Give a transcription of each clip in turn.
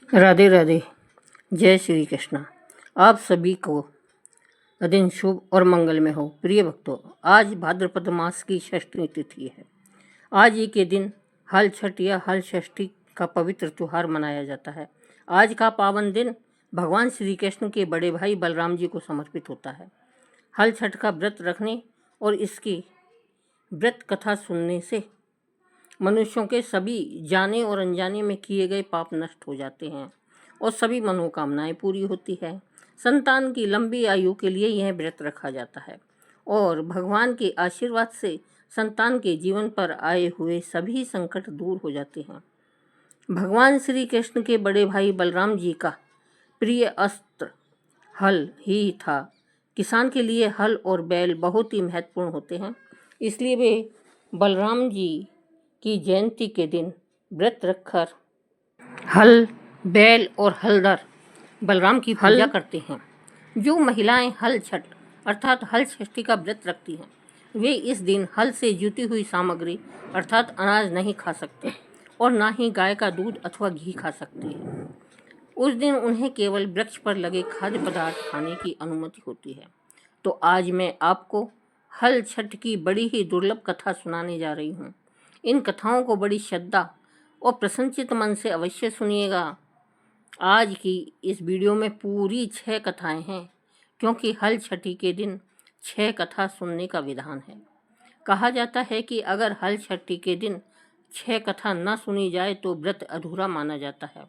राधे राधे। जय श्री कृष्णा। आप सभी को दिन शुभ और मंगलमय हो। प्रिय भक्तों, आज भाद्रपद मास की षष्ठी तिथि है। आज ही के दिन हल छठ या हल षष्ठी का पवित्र त्योहार मनाया जाता है। आज का पावन दिन भगवान श्री कृष्ण के बड़े भाई बलराम जी को समर्पित होता है। हल छठ का व्रत रखने और इसकी व्रत कथा सुनने से मनुष्यों के सभी जाने और अनजाने में किए गए पाप नष्ट हो जाते हैं और सभी मनोकामनाएं पूरी होती है। संतान की लंबी आयु के लिए यह व्रत रखा जाता है और भगवान के आशीर्वाद से संतान के जीवन पर आए हुए सभी संकट दूर हो जाते हैं। भगवान श्री कृष्ण के बड़े भाई बलराम जी का प्रिय अस्त्र हल ही था। किसान के लिए हल और बैल बहुत ही महत्वपूर्ण होते हैं, इसलिए वे बलराम जी की जयंती के दिन व्रत रखकर हल, बैल और हलदर बलराम की पूजा करते हैं। जो महिलाएं हल छठ अर्थात हल षष्ठी का व्रत रखती हैं, वे इस दिन हल से जुटी हुई सामग्री अर्थात अनाज नहीं खा सकते और ना ही गाय का दूध अथवा घी खा सकते हैं। उस दिन उन्हें केवल वृक्ष पर लगे खाद्य पदार्थ खाने की अनुमति होती है। तो आज मैं आपको हल छठ की बड़ी ही दुर्लभ कथा सुनाने जा रही हूँ। इन कथाओं को बड़ी श्रद्धा और प्रसन्नचित्त मन से अवश्य सुनिएगा। आज की इस वीडियो में पूरी 6 कथाएं हैं, क्योंकि हल छठी के दिन 6 कथा सुनने का विधान है। कहा जाता है कि अगर हल छठी के दिन 6 कथा न सुनी जाए तो व्रत अधूरा माना जाता है।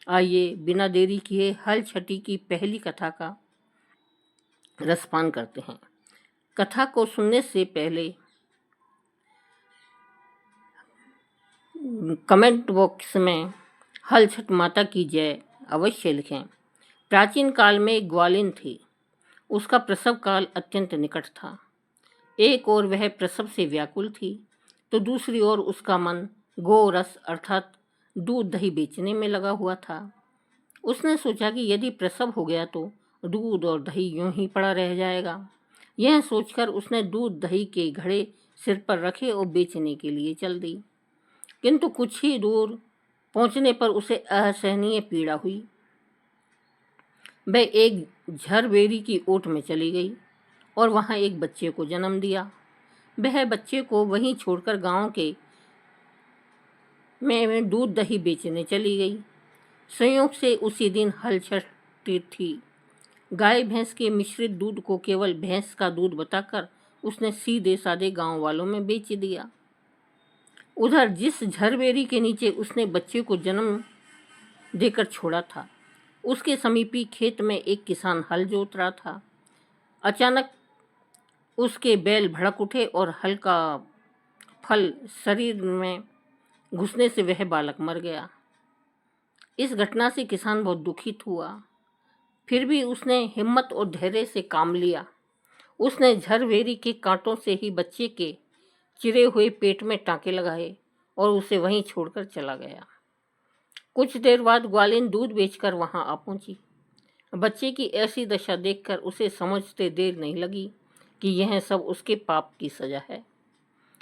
आइए बिना देरी किए हल छठी की पहली कथा का रसपान करते हैं। कथा को सुनने से पहले कमेंट बॉक्स में हल छठ माता की जय अवश्य लिखें। प्राचीन काल में एक ग्वालिन थी। उसका प्रसव काल अत्यंत निकट था। एक ओर वह प्रसव से व्याकुल थी तो दूसरी ओर उसका मन गोरस अर्थात दूध दही बेचने में लगा हुआ था। उसने सोचा कि यदि प्रसव हो गया तो दूध और दही यूं ही पड़ा रह जाएगा। यह सोचकर उसने दूध दही के घड़े सिर पर रखे और बेचने के लिए चल दी। किंतु कुछ ही दूर पहुंचने पर उसे असहनीय पीड़ा हुई। वह एक झरबेरी की ओट में चली गई और वहां एक बच्चे को जन्म दिया। वह बच्चे को वहीं छोड़कर गांव के में दूध दही बेचने चली गई। संयोग से उसी दिन हल छठी थी। गाय भैंस के मिश्रित दूध को केवल भैंस का दूध बताकर उसने सीधे साधे गांव वालों में बेच दिया। उधर जिस झरबेरी के नीचे उसने बच्चे को जन्म देकर छोड़ा था, उसके समीपी खेत में एक किसान हल जोत रहा था। अचानक उसके बैल भड़क उठे और हल का फल शरीर में घुसने से वह बालक मर गया। इस घटना से किसान बहुत दुखित हुआ। फिर भी उसने हिम्मत और धैर्य से काम लिया। उसने झरबेरी के कांटों से ही बच्चे के चिरे हुए पेट में टांके लगाए और उसे वहीं छोड़कर चला गया। कुछ देर बाद ग्वालिन दूध बेचकर वहां आ पहुंची। बच्चे की ऐसी दशा देखकर उसे समझते देर नहीं लगी कि यह सब उसके पाप की सजा है।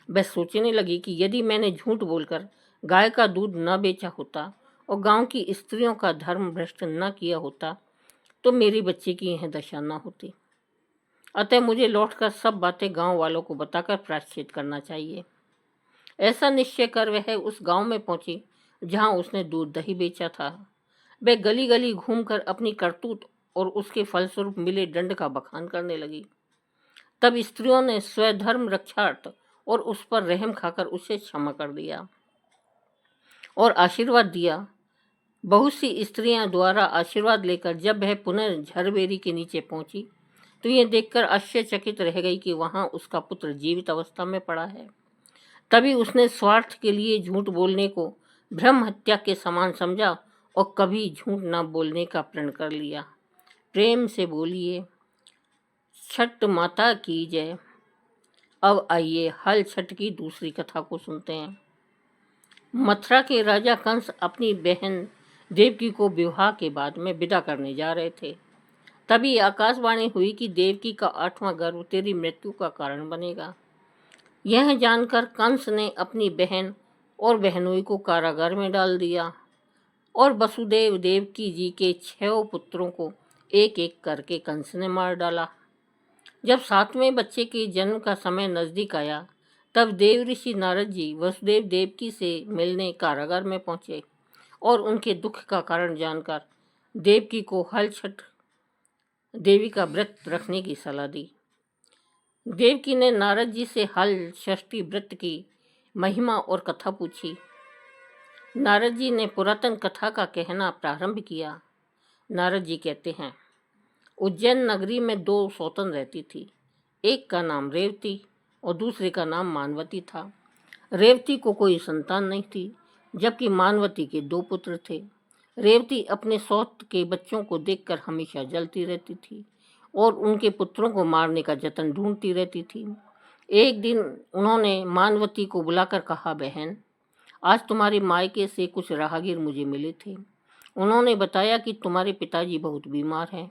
वह सोचने लगी कि यदि मैंने झूठ बोलकर गाय का दूध न बेचा होता और गांव की स्त्रियों का धर्म भ्रष्ट न किया होता तो मेरे बच्चे की यह दशा न होती। अतः मुझे लौटकर सब बातें गांव वालों को बताकर प्रायश्चित करना चाहिए। ऐसा निश्चय कर वह उस गांव में पहुंची जहां उसने दूध दही बेचा था। वह गली गली घूमकर अपनी करतूत और उसके फलस्वरूप मिले दंड का बखान करने लगी। तब स्त्रियों ने स्वधर्म रक्षार्थ और उस पर रहम खाकर उसे क्षमा कर दिया और आशीर्वाद दिया। बहुत सी स्त्रियां द्वारा आशीर्वाद लेकर जब वह पुनः झरबेरी के नीचे पहुंची तो यह देखकर आश्चर्यचकित रह गई कि वहां उसका पुत्र जीवित अवस्था में पड़ा है। तभी उसने स्वार्थ के लिए झूठ बोलने को ब्रह्म हत्या के समान समझा और कभी झूठ न बोलने का प्रण कर लिया। प्रेम से बोलिए छठ माता की जय। अब आइए हल छठ की दूसरी कथा को सुनते हैं। मथुरा के राजा कंस अपनी बहन देवकी को विवाह के बाद में विदा करने जा रहे थे। तभी आकाशवाणी हुई कि देवकी का 8वां गर्भ तेरी मृत्यु का कारण बनेगा। यह जानकर कंस ने अपनी बहन और बहनोई को कारागार में डाल दिया। और वसुदेव देवकी जी के 6 पुत्रों को एक एक करके कंस ने मार डाला। जब 7वें बच्चे के जन्म का समय नजदीक आया, तब देव ऋषि नारद जी वसुदेव देवकी से मिलने कारागार में पहुंचे और उनके दुख का कारण जानकर देवकी को हलछठ देवी का व्रत रखने की सलाह दी। देवकी ने नारद जी से हल षष्ठी व्रत की महिमा और कथा पूछी। नारद जी ने पुरातन कथा का कहना प्रारंभ किया। नारद जी कहते हैं, उज्जैन नगरी में 2 सौतन रहती थी। एक का नाम रेवती और दूसरे का नाम मानवती था। रेवती को कोई संतान नहीं थी, जबकि मानवती के 2 पुत्र थे। रेवती अपने सौत के बच्चों को देखकर हमेशा जलती रहती थी और उनके पुत्रों को मारने का जतन ढूंढती रहती थी। एक दिन उन्होंने मानवती को बुलाकर कहा, बहन, आज तुम्हारे मायके से कुछ राहगीर मुझे मिले थे। उन्होंने बताया कि तुम्हारे पिताजी बहुत बीमार हैं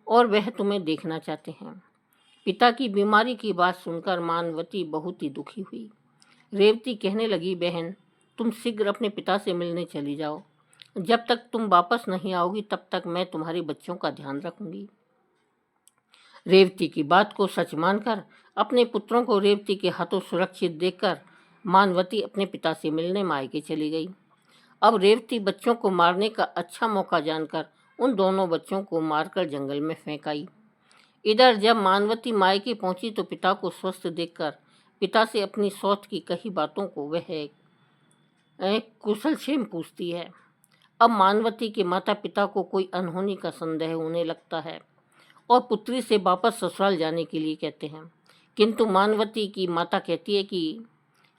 और वह तुम्हें देखना चाहते हैं। पिता की बीमारी की बात सुनकर मानवती बहुत ही दुखी हुई। रेवती कहने लगी, बहन, तुम शीघ्र अपने पिता से मिलने चली जाओ। जब तक तुम वापस नहीं आओगी तब तक मैं तुम्हारे बच्चों का ध्यान रखूंगी। रेवती की बात को सच मानकर अपने पुत्रों को रेवती के हाथों सुरक्षित देखकर मानवती अपने पिता से मिलने मायके चली गई। अब रेवती बच्चों को मारने का अच्छा मौका जानकर उन दोनों बच्चों को मारकर जंगल में फेंक आई। इधर जब मानवती मायके पहुंची तो पिता को स्वस्थ देखकर पिता से अपनी सौत की कही बातों को वह एक कुशलक्षेम पूछती है। अब मानवती के माता पिता को कोई अनहोनी का संदेह होने लगता है और पुत्री से वापस ससुराल जाने के लिए कहते हैं, किंतु मानवती की माता कहती है कि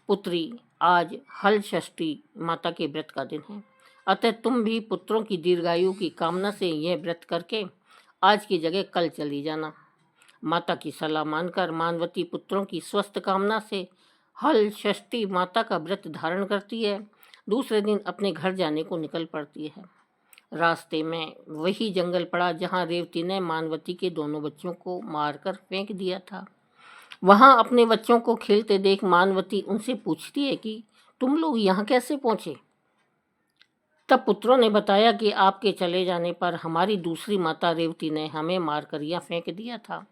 पुत्री, आज हल षष्ठी माता के व्रत का दिन है, अतः तुम भी पुत्रों की दीर्घायु की कामना से यह व्रत करके आज की जगह कल चली जाना। माता की सलाह मानकर मानवती पुत्रों की स्वस्थ कामना से हल षष्ठी माता का व्रत धारण करती है। दूसरे दिन अपने घर जाने को निकल पड़ती है। रास्ते में वही जंगल पड़ा जहाँ रेवती ने मानवती के दोनों बच्चों को मारकर फेंक दिया था। वहाँ अपने बच्चों को खेलते देख मानवती उनसे पूछती है कि तुम लोग यहाँ कैसे पहुँचे? तब पुत्रों ने बताया कि आपके चले जाने पर हमारी दूसरी माता रेवती ने हमें मारकर यहाँ फेंक दिया था।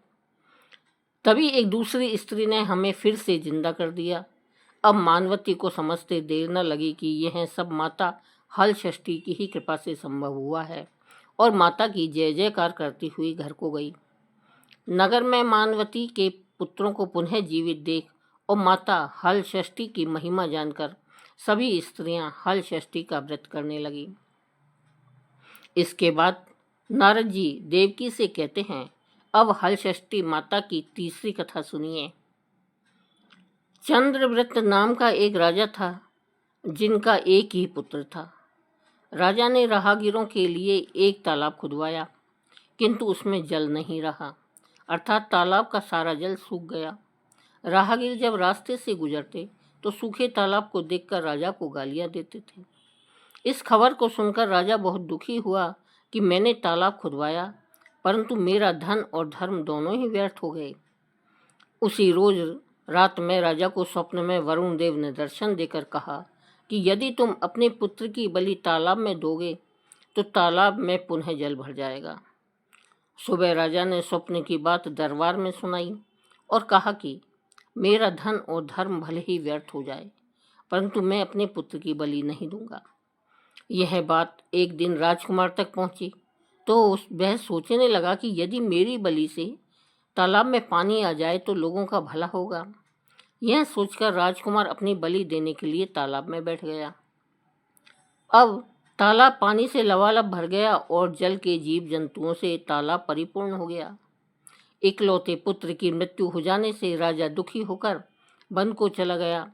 तभी एक दूसरी स्त्री ने हमें फिर से जिंदा कर दिया। अब मानवती को समझते देर न लगी कि यह सब माता हल षष्ठी की ही कृपा से संभव हुआ है और माता की जय जयकार करती हुई घर को गई। नगर में मानवती के पुत्रों को पुनः जीवित देख और माता हल षष्ठी की महिमा जानकर सभी स्त्रियां हल षष्ठी का व्रत करने लगी। इसके बाद नारद जी देवकी से कहते हैं, अब हल षष्ठी माता की तीसरी कथा सुनिए। चंद्रव्रत नाम का एक राजा था, जिनका एक ही पुत्र था। राजा ने राहगीरों के लिए एक तालाब खुदवाया, किंतु उसमें जल नहीं रहा, अर्थात तालाब का सारा जल सूख गया। राहगीर जब रास्ते से गुजरते तो सूखे तालाब को देखकर राजा को गालियां देते थे। इस खबर को सुनकर राजा बहुत दुखी हुआ कि मैंने तालाब खुदवाया, परंतु मेरा धन और धर्म दोनों ही व्यर्थ हो गए। उसी रोज रात में राजा को स्वप्न में वरुण देव ने दर्शन देकर कहा कि यदि तुम अपने पुत्र की बलि तालाब में दोगे तो तालाब में पुनः जल भर जाएगा। सुबह राजा ने स्वप्न की बात दरबार में सुनाई और कहा कि मेरा धन और धर्म भले ही व्यर्थ हो जाए, परंतु मैं अपने पुत्र की बलि नहीं दूंगा। यह बात एक दिन राजकुमार तक पहुंची तो वह सोचने लगा कि यदि मेरी बलि से तालाब में पानी आ जाए तो लोगों का भला होगा। यह सोचकर राजकुमार अपनी बलि देने के लिए तालाब में बैठ गया। अब तालाब पानी से लबालब भर गया और जल के जीव जंतुओं से तालाब परिपूर्ण हो गया। इकलौते पुत्र की मृत्यु हो जाने से राजा दुखी होकर वन को चला गया।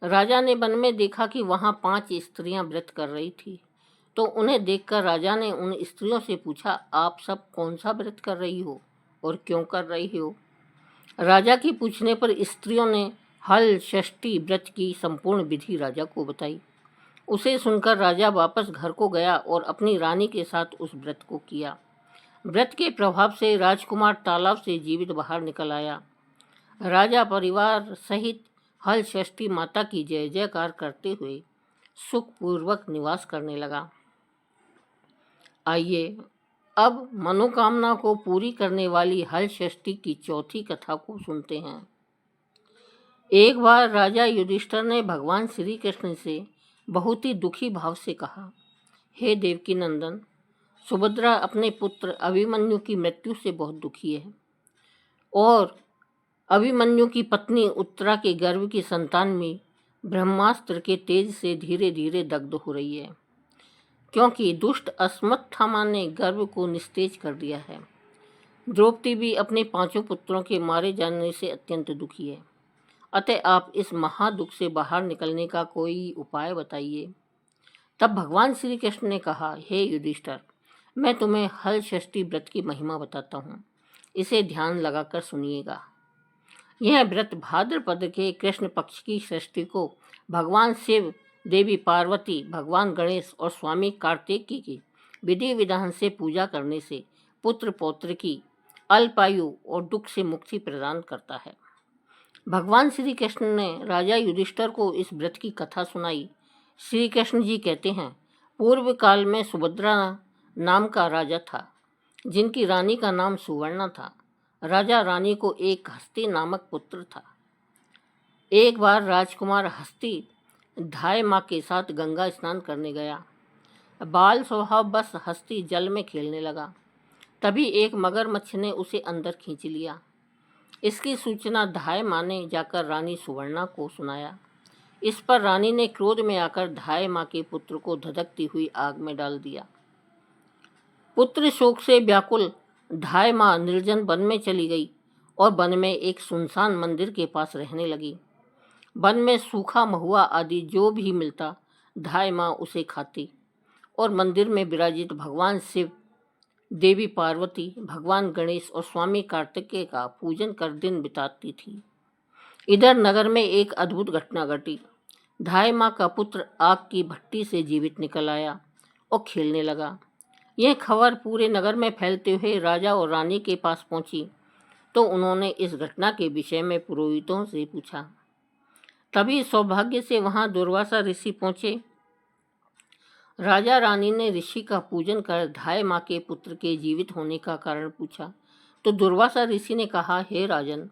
राजा ने वन में देखा कि वहाँ 5 स्त्रियां व्रत कर रही थी, तो उन्हें देखकर राजा ने उन स्त्रियों से पूछा, आप सब कौन सा व्रत कर रही हो और क्यों कर रही हो? राजा के पूछने पर स्त्रियों ने हल षष्ठी व्रत की संपूर्ण विधि राजा को बताई। उसे सुनकर राजा वापस घर को गया और अपनी रानी के साथ उस व्रत को किया। व्रत के प्रभाव से राजकुमार तालाब से जीवित बाहर निकल आया। राजा परिवार सहित हल षष्ठी माता की जय जयकार करते हुए सुखपूर्वक निवास करने लगा। आइए अब मनोकामना को पूरी करने वाली हल षष्ठी की चौथी कथा को सुनते हैं। एक बार राजा युधिष्ठिर ने भगवान श्री कृष्ण से बहुत ही दुखी भाव से कहा, हे देवकी नंदन, सुभद्रा अपने पुत्र अभिमन्यु की मृत्यु से बहुत दुखी है और अभिमन्यु की पत्नी उत्तरा के गर्भ की संतान में ब्रह्मास्त्र के तेज से धीरे धीरे दग्ध हो रही है, क्योंकि दुष्ट अश्वत्थामा ने गर्भ को निस्तेज कर दिया है। द्रौपदी भी अपने 5 पुत्रों के मारे जाने से अत्यंत दुखी है। अतः आप इस महादुख से बाहर निकलने का कोई उपाय बताइए। तब भगवान श्री कृष्ण ने कहा, हे युधिष्ठिर, मैं तुम्हें हल षष्ठी व्रत की महिमा बताता हूँ, इसे ध्यान लगाकर सुनिएगा। यह व्रत भाद्रपद के कृष्ण पक्ष की षष्ठी को भगवान शिव, देवी पार्वती, भगवान गणेश और स्वामी कार्तिकेय की विधि विधान से पूजा करने से पुत्र पौत्र की अल्पायु और दुख से मुक्ति प्रदान करता है। भगवान श्री कृष्ण ने राजा युधिष्ठिर को इस व्रत की कथा सुनाई। श्री कृष्ण जी कहते हैं, पूर्व काल में सुभद्रा नाम का राजा था, जिनकी रानी का नाम सुवर्णा था। राजा रानी को एक हस्ती नामक पुत्र था। एक बार राजकुमार हस्ती धाय माँ के साथ गंगा स्नान करने गया। बाल स्वभाव बस हस्ती जल में खेलने लगा। तभी एक मगरमच्छ ने उसे अंदर खींच लिया। इसकी सूचना धाय माँ ने जाकर रानी सुवर्णा को सुनाया। इस पर रानी ने क्रोध में आकर धाय माँ के पुत्र को धधकती हुई आग में डाल दिया। पुत्र शोक से व्याकुल धाय माँ निर्जन वन में चली गई और वन में एक सुनसान मंदिर के पास रहने लगी। वन में सूखा महुआ आदि जो भी मिलता धाय माँ उसे खाती और मंदिर में विराजित भगवान शिव, देवी पार्वती, भगवान गणेश और स्वामी कार्तिकेय का पूजन कर दिन बिताती थी। इधर नगर में एक अद्भुत घटना घटी। धाय माँ का पुत्र आग की भट्टी से जीवित निकल आया और खेलने लगा। यह खबर पूरे नगर में फैलते हुए राजा और रानी के पास पहुंची तो उन्होंने इस घटना के विषय में पुरोहितों से पूछा। तभी सौभाग्य से वहां दुर्वासा ऋषि पहुंचे। राजा रानी ने ऋषि का पूजन कर धाय माँ के पुत्र के जीवित होने का कारण पूछा तो दुर्वासा ऋषि ने कहा, हे राजन,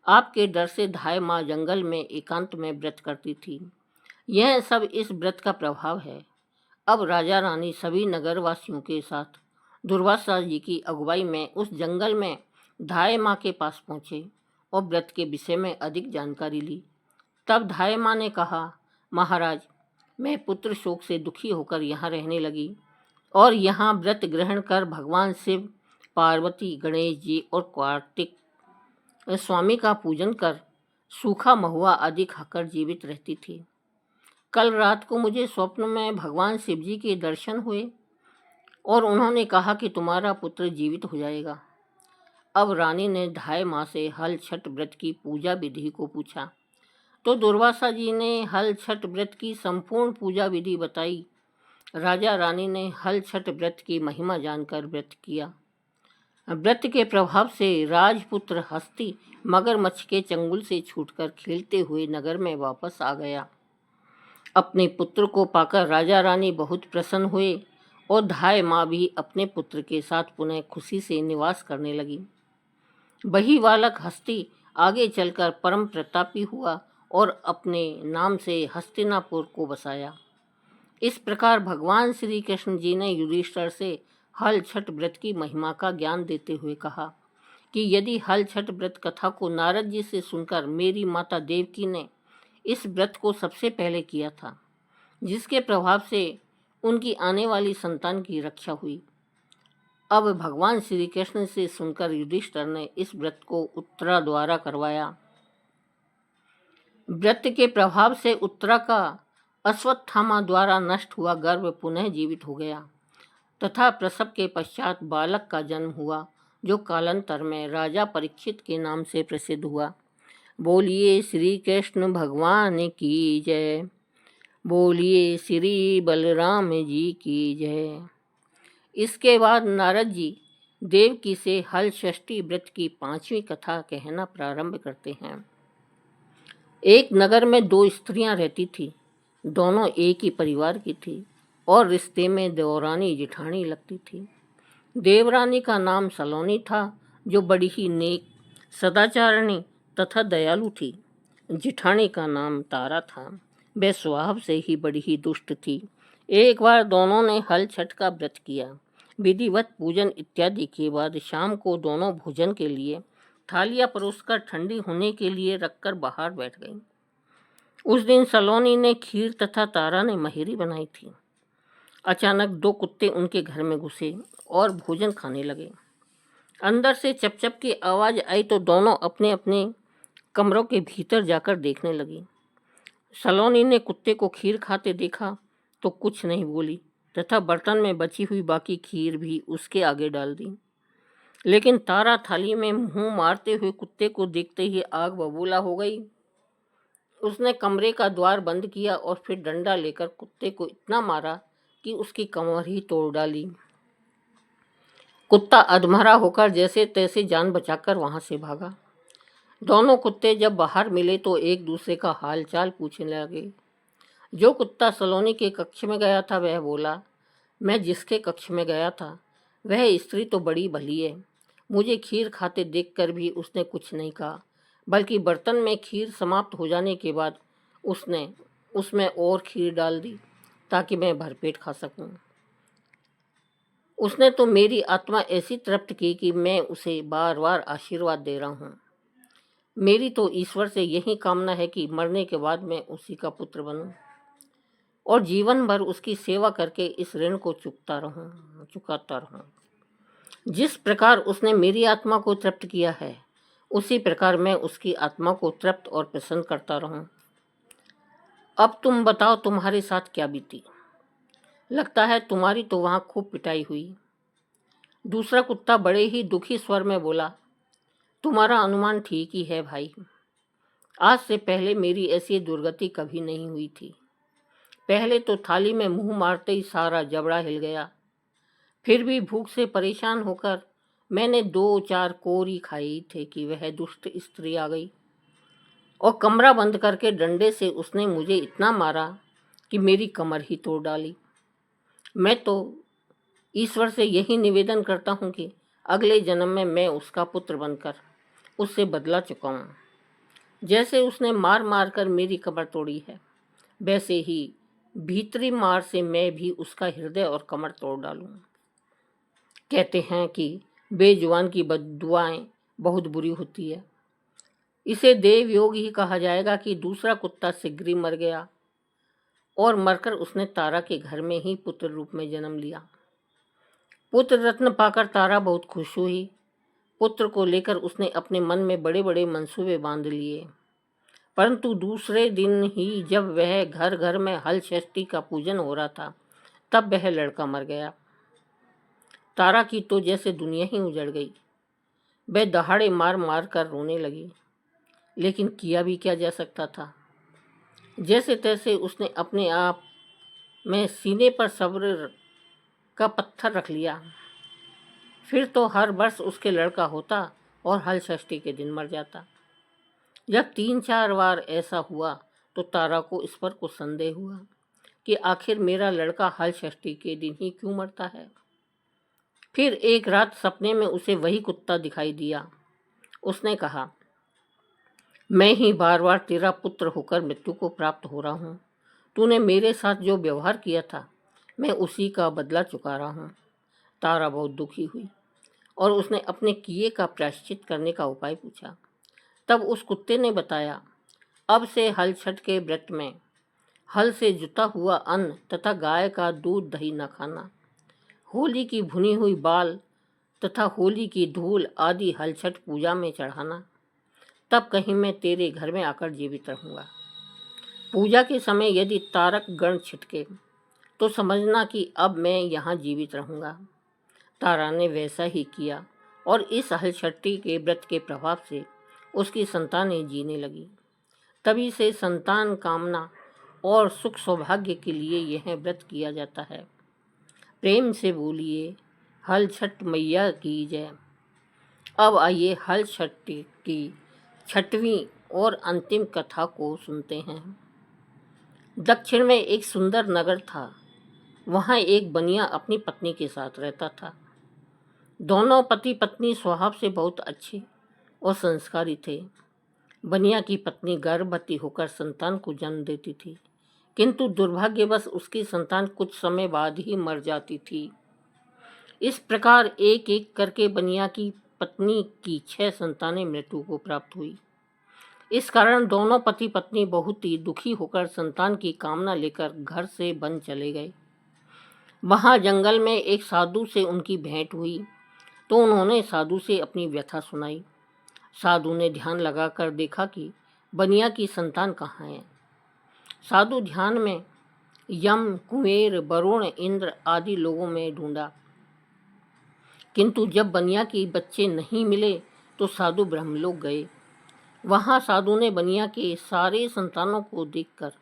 आपके डर से धाय माँ जंगल में एकांत में व्रत करती थी। यह सब इस व्रत का प्रभाव है। अब राजा रानी सभी नगरवासियों के साथ दुर्वासा जी की अगुवाई में उस जंगल में धाय माँ के पास पहुँचे और व्रत के विषय में अधिक जानकारी ली। तब धाय माँ ने कहा, महाराज, मैं पुत्र शोक से दुखी होकर यहाँ रहने लगी और यहाँ व्रत ग्रहण कर भगवान शिव, पार्वती, गणेश जी और कार्तिक स्वामी का पूजन कर सूखा महुआ आदि खाकर जीवित रहती थी। कल रात को मुझे स्वप्न में भगवान शिव जी के दर्शन हुए और उन्होंने कहा कि तुम्हारा पुत्र जीवित हो जाएगा। अब रानी ने धाय माँ से हल छठ व्रत की पूजा विधि को पूछा तो दुर्वासा जी ने हल छठ व्रत की संपूर्ण पूजा विधि बताई। राजा रानी ने हल छठ व्रत की महिमा जानकर व्रत किया। व्रत के प्रभाव से राजपुत्र हस्ती मगरमच्छ के चंगुल से छूटकर खेलते हुए नगर में वापस आ गया। अपने पुत्र को पाकर राजा रानी बहुत प्रसन्न हुए और धाय माँ भी अपने पुत्र के साथ पुनः खुशी से निवास करने लगी। वही बालक हस्ती आगे चलकर परम प्रतापी हुआ और अपने नाम से हस्तिनापुर को बसाया। इस प्रकार भगवान श्री कृष्ण जी ने युधिष्ठिर से हल छठ व्रत की महिमा का ज्ञान देते हुए कहा कि यदि हल छठ व्रत कथा को नारद जी से सुनकर मेरी माता देवकी ने इस व्रत को सबसे पहले किया था, जिसके प्रभाव से उनकी आने वाली संतान की रक्षा हुई। अब भगवान श्री कृष्ण से सुनकर युधिष्ठिर ने इस व्रत को उत्तरा द्वारा करवाया। व्रत के प्रभाव से उत्तरा का अश्वत्थामा द्वारा नष्ट हुआ गर्भ पुनः जीवित हो गया तथा प्रसव के पश्चात बालक का जन्म हुआ, जो कालांतर में राजा परीक्षित के नाम से प्रसिद्ध हुआ। बोलिए श्री कृष्ण भगवान की जय। बोलिए श्री बलराम जी की जय। इसके बाद नारद जी देवकी से हल षष्ठी व्रत की 5वीं कथा कहना प्रारंभ करते हैं। एक नगर में 2 स्त्रियां रहती थी। दोनों एक ही परिवार की थी। और रिश्ते में देवरानी जिठानी लगती थी। देवरानी का नाम सलोनी था, जो बड़ी ही नेक, सदाचारिणी तथा दयालु थी। जिठानी का नाम तारा था। वह स्वभाव से ही बड़ी ही दुष्ट थी। एक बार दोनों ने हल छठ का व्रत किया। विधिवत पूजन इत्यादि के बाद शाम को दोनों भोजन के लिए थालियां परोसकर ठंडी होने के लिए रखकर बाहर बैठ गईं। उस दिन सलोनी ने खीर तथा तारा ने महेरी बनाई थी। अचानक दो कुत्ते उनके घर में घुसे और भोजन खाने लगे। अंदर से चपचप की आवाज़ आई तो दोनों अपने अपने कमरों के भीतर जाकर देखने लगी। सलोनी ने कुत्ते को खीर खाते देखा तो कुछ नहीं बोली तथा बर्तन में बची हुई बाकी खीर भी उसके आगे डाल दी। लेकिन तारा थाली में मुंह मारते हुए कुत्ते को देखते ही आग बबूला हो गई। उसने कमरे का द्वार बंद किया और फिर डंडा लेकर कुत्ते को इतना मारा कि उसकी कमर ही तोड़ डाली। कुत्ता अधमरा होकर जैसे तैसे जान बचाकर वहां से भागा। दोनों कुत्ते जब बाहर मिले तो एक दूसरे का हाल चाल पूछने लगे। जो कुत्ता सलोनी के कक्ष में गया था वह बोला, मैं जिसके कक्ष में गया था वह स्त्री तो बड़ी भली है। मुझे खीर खाते देखकर भी उसने कुछ नहीं कहा, बल्कि बर्तन में खीर समाप्त हो जाने के बाद उसने उसमें और खीर डाल दी ताकि मैं भरपेट खा सकूं। उसने तो मेरी आत्मा ऐसी तृप्त की कि मैं उसे बार बार आशीर्वाद दे रहा हूँ। मेरी तो ईश्वर से यही कामना है कि मरने के बाद मैं उसी का पुत्र बनूं और जीवन भर उसकी सेवा करके इस ऋण को चुकाता रहूं। जिस प्रकार उसने मेरी आत्मा को तृप्त किया है, उसी प्रकार मैं उसकी आत्मा को तृप्त और प्रसन्न करता रहूं। अब तुम बताओ, तुम्हारे साथ क्या बीती? लगता है तुम्हारी तो वहां खूब पिटाई हुई। दूसरा कुत्ता बड़े ही दुखी स्वर में बोला, तुम्हारा अनुमान ठीक ही है भाई। आज से पहले मेरी ऐसी दुर्गति कभी नहीं हुई थी। पहले तो थाली में मुंह मारते ही सारा जबड़ा हिल गया। फिर भी भूख से परेशान होकर मैंने 2-4 कोरी खाई थे कि वह दुष्ट स्त्री आ गई और कमरा बंद करके डंडे से उसने मुझे इतना मारा कि मेरी कमर ही तोड़ डाली। मैं तो ईश्वर से यही निवेदन करता हूँ कि अगले जन्म में मैं उसका पुत्र बनकर उससे बदला चुकाऊं। जैसे उसने मार मार कर मेरी कमर तोड़ी है, वैसे ही भीतरी मार से मैं भी उसका हृदय और कमर तोड़ डालूं। कहते हैं कि बेजुबान की बद्दुआएं बहुत बुरी होती है। इसे देव योग ही कहा जाएगा कि दूसरा कुत्ता शीघ्र ही मर गया और मरकर उसने तारा के घर में ही पुत्र रूप में जन्म लिया। पुत्र रत्न पाकर तारा बहुत खुश हुई। पुत्र को लेकर उसने अपने मन में बड़े बड़े मंसूबे बांध लिए, परंतु दूसरे दिन ही जब वह घर घर में हल षष्ठी का पूजन हो रहा था, तब वह लड़का मर गया। तारा की तो जैसे दुनिया ही उजड़ गई। वह दहाड़े मार मार कर रोने लगी, लेकिन किया भी क्या जा सकता था। जैसे तैसे उसने अपने आप में सीने पर सब्र का पत्थर रख लिया। फिर तो हर वर्ष उसके लड़का होता और हल षष्ठी के दिन मर जाता। जब 3-4 बार ऐसा हुआ तो तारा को इस पर कुछ संदेह हुआ कि आखिर मेरा लड़का हल षष्ठी के दिन ही क्यों मरता है। फिर एक रात सपने में उसे वही कुत्ता दिखाई दिया। उसने कहा, मैं ही बार बार तेरा पुत्र होकर मृत्यु को प्राप्त हो रहा हूँ। तूने मेरे साथ जो व्यवहार किया था, मैं उसी का बदला चुका रहा हूँ। तारा बहुत दुखी हुई और उसने अपने किए का प्रायश्चित करने का उपाय पूछा। तब उस कुत्ते ने बताया, अब से हल छठ के व्रत में हल से जुता हुआ अन्न तथा गाय का दूध दही न खाना, होली की भुनी हुई बाल तथा होली की धूल आदि हल छठ पूजा में चढ़ाना, तब कहीं मैं तेरे घर में आकर जीवित रहूँगा। पूजा के समय यदि तारक गण छिटके तो समझना कि अब मैं यहाँ जीवित रहूँगा। तारा ने वैसा ही किया और इस हल छठी के व्रत के प्रभाव से उसकी संतानें जीने लगी। तभी से संतान कामना और सुख सौभाग्य के लिए यह व्रत किया जाता है। प्रेम से बोलिए, हल छठ मैया की जय। अब आइए हल छठी की 6वीं और अंतिम कथा को सुनते हैं। दक्षिण में एक सुंदर नगर था। वहाँ एक बनिया अपनी पत्नी के साथ रहता था। दोनों पति पत्नी स्वभाव से बहुत अच्छे और संस्कारी थे। बनिया की पत्नी गर्भवती होकर संतान को जन्म देती थी, किंतु दुर्भाग्यवश उसकी संतान कुछ समय बाद ही मर जाती थी। इस प्रकार एक एक करके बनिया की पत्नी की 6 संतानें मृत्यु को प्राप्त हुई। इस कारण दोनों पति पत्नी बहुत ही दुखी होकर संतान की कामना लेकर घर से वन चले गए। वहां जंगल में एक साधु से उनकी भेंट हुई तो उन्होंने साधु से अपनी व्यथा सुनाई। साधु ने ध्यान लगाकर देखा कि बनिया की संतान कहाँ है। साधु ध्यान में यम, कुबेर, वरुण, इंद्र आदि लोगों में ढूंढा, किंतु जब बनिया के बच्चे नहीं मिले तो साधु ब्रह्मलोक गए। वहां साधु ने बनिया के सारे संतानों को देखकर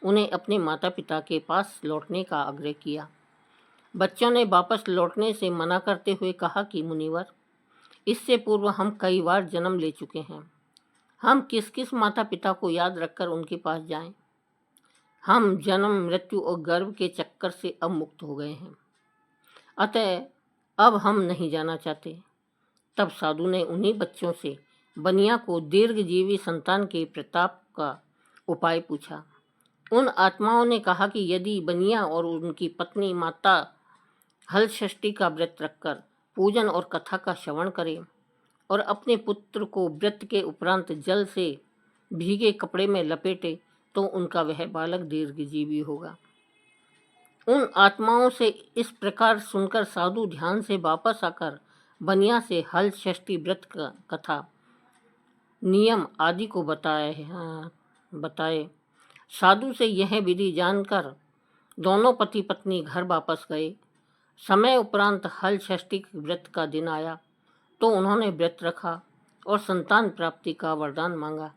उन्हें अपने माता पिता के पास लौटने का आग्रह किया। बच्चों ने वापस लौटने से मना करते हुए कहा कि मुनिवर, इससे पूर्व हम कई बार जन्म ले चुके हैं। हम किस किस माता पिता को याद रखकर उनके पास जाएं? हम जन्म, मृत्यु और गर्भ के चक्कर से अब मुक्त हो गए हैं, अतः अब हम नहीं जाना चाहते। तब साधु ने उन्हीं बच्चों से बनिया को दीर्घजीवी संतान के प्रताप का उपाय पूछा। उन आत्माओं ने कहा कि यदि बनिया और उनकी पत्नी माता हल षष्ठी का व्रत रखकर पूजन और कथा का श्रवण करें और अपने पुत्र को व्रत के उपरांत जल से भीगे कपड़े में लपेटे तो उनका वह बालक दीर्घजीवी होगा। उन आत्माओं से इस प्रकार सुनकर साधु ध्यान से वापस आकर बनिया से हल षष्ठी व्रत का कथा, नियम आदि को बताए। साधु से यह विधि जानकर दोनों पति पत्नी घर वापस गए। समय उपरांत हल षष्ठी व्रत का दिन आया तो उन्होंने व्रत रखा और संतान प्राप्ति का वरदान मांगा।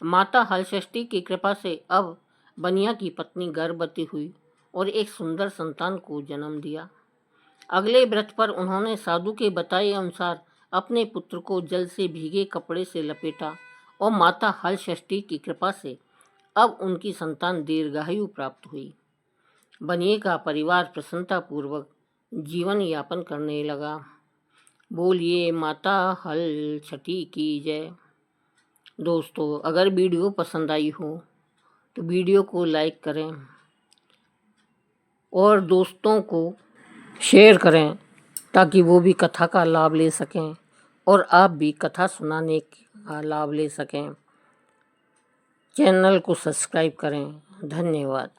माता हल षष्ठी की कृपा से अब बनिया की पत्नी गर्भवती हुई और एक सुंदर संतान को जन्म दिया। अगले व्रत पर उन्होंने साधु के बताए अनुसार अपने पुत्र को जल से भीगे कपड़े से लपेटा और माता हल षष्ठी की कृपा से अब उनकी संतान दीर्घायु प्राप्त हुई। बनिए का परिवार प्रसन्नतापूर्वक जीवन यापन करने लगा। बोलिए माता हल षष्ठी की जय। दोस्तों, अगर वीडियो पसंद आई हो तो वीडियो को लाइक करें और दोस्तों को शेयर करें ताकि वो भी कथा का लाभ ले सकें और आप भी कथा सुनाने का लाभ ले सकें। चैनल को सब्सक्राइब करें। धन्यवाद।